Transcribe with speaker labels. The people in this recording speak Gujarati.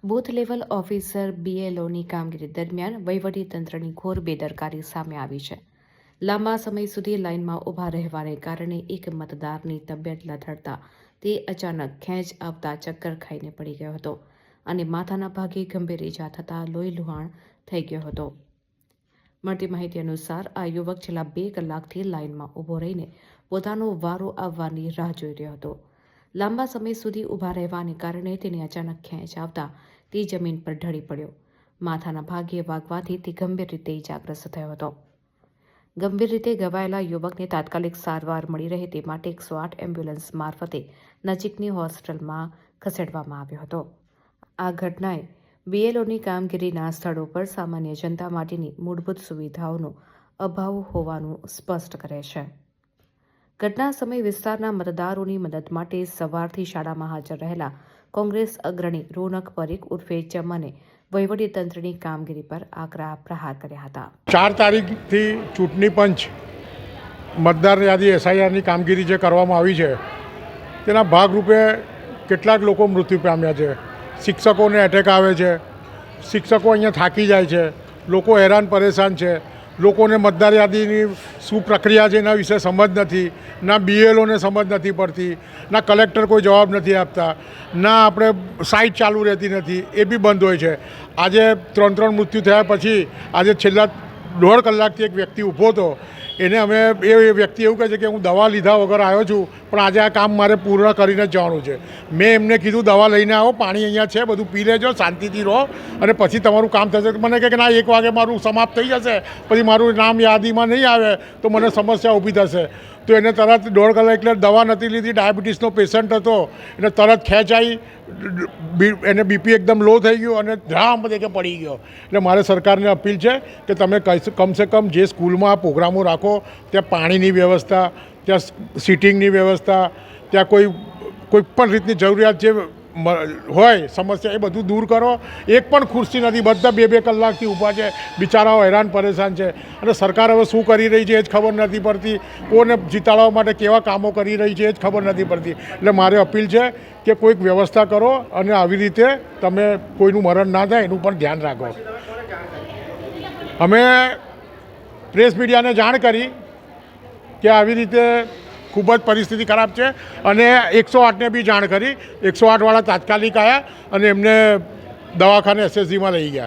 Speaker 1: બૂથ લેવલ ઓફિસર BLOની કામગીરી દરમિયાન વહીવટીતંત્રની ઘોર બેદરકારી સામે આવી છે. લાંબા સમય સુધી લાઇનમાં ઊભા રહેવાને કારણે એક મતદારની તબિયત લથડતા તે અચાનક ખેંચ આવતા ચક્કર ખાઈને પડી ગયો હતો અને માથાના ભાગે ગંભીર ઈજા થતાં લોહીલુહાણ થઈ ગયો હતો. મળતી માહિતી અનુસાર આ યુવક છેલ્લા 2 કલાકથી લાઇનમાં ઊભો રહીને પોતાનો વારો આવવાની રાહ જોઈ રહ્યો હતો. લાંબા સમય સુધી ઊભા રહેવાને કારણે તેને અચાનક ખેંચ આવતા તે જમીન પર ઢળી પડ્યો. માથાના ભાગે વાગવાથી તે ગંભીર રીતે ઇજાગ્રસ્ત થયો હતો. ગંભીર રીતે ઘવાયેલા યુવકને તાત્કાલિક સારવાર મળી રહે તે માટે 108 એમ્બ્યુલન્સ મારફતે નજીકની હોસ્પિટલમાં ખસેડવામાં આવ્યો હતો. આ ઘટનાએ BLOની કામગીરીના સ્થળો પર સામાન્ય જનતા માટેની મૂળભૂત સુવિધાઓનો અભાવ હોવાનું સ્પષ્ટ કરે છે. ઘટના સમયે વિસ્તારના મતદારોની મદદ માટે સવારથી શાળામાં હાજર રહેલા કોંગ્રેસ અગ્રણી રોનક પરીખ ઉર્ફે ચમને વહીવટીતંત્રની કામગીરી પર આકરા પ્રહાર કર્યા હતા.
Speaker 2: 4 તારીખથી ચૂંટણી પંચ મતદાર યાદી SIRની કામગીરી જે કરવામાં આવી છે તેના ભાગરૂપે કેટલાક લોકો મૃત્યુ પામ્યા છે. શિક્ષકોને એટેક આવે છે, શિક્ષકો અહીંયા થાકી જાય છે, લોકો હેરાન પરેશાન છે. લોકોને મતદાર યાદીની શું પ્રક્રિયા છે એના વિશે સમજ નથી, ના BLOને સમજ નથી પડતી, ના કલેક્ટર કોઈ જવાબ નથી આપતા, ના આપણે સાઇટ ચાલુ રહેતી નથી, એ બી બંધ હોય છે. આજે 3 મૃત્યુ થયા પછી આજે છેલ્લા 1.5 કલાકથી એક વ્યક્તિ ઊભો હતો. એને અમે એ વ્યક્તિ એવું કહે છે કે હું દવા લીધા વગર આવ્યો છું, પણ આજે આ કામ મારે પૂર્ણ કરીને જ જવાનું છે. મેં એમને કીધું દવા લઈને આવો, પાણી અહીંયા છે, બધું પી લેજો, શાંતિથી રહો અને પછી તમારું કામ થશે. મને કહે કે ના 1 વાગે મારું સમાપ્ત થઈ જશે, પછી મારું નામ યાદીમાં નહીં આવે તો મને સમસ્યા ઊભી થશે. તો એને તરત 1.5 કલાક એટલે દવા નથી લીધી, ડાયાબિટીસનો પેશન્ટ હતો, એને તરત ખેંચાઈ, એને BP એકદમ લો થઈ ગયું અને ધ્રામ કે પડી ગયો. એટલે મારે સરકારને અપીલ છે કે તમે કમસે કમ જે સ્કૂલમાં પ્રોગ્રામો રાખો ત્યાં પાણીની વ્યવસ્થા, ત્યાં સીટિંગની વ્યવસ્થા, ત્યાં કોઈ પણ રીતની જરૂરિયાત જે હોય સમસ્યા એ બધું દૂર કરો. એક પણ ખુરશી નથી, બધા 2 કલાકથી ઊભા છે, બિચારાઓ હેરાન પરેશાન છે. અને સરકાર હવે શું કરી રહી છે એ જ ખબર નથી પડતી, કોને જીતાડવા માટે કેવા કામો કરી રહી છે એ જ ખબર નથી પડતી. એટલે મારે અપીલ છે કે કોઈક વ્યવસ્થા કરો અને આવી રીતે તમે કોઈનું મરણ ના થાય એનું પણ ધ્યાન રાખો. અમે પ્રેસ મીડિયાને જાણ કરી કે આવી રીતે ખૂબ જ પરિસ્થિતિ ખરાબ છે અને 108ને બી જાણ કરી. 108વાળા તાત્કાલિક આવ્યા અને એમને દવાખાને SSGમાં લઈ ગયા.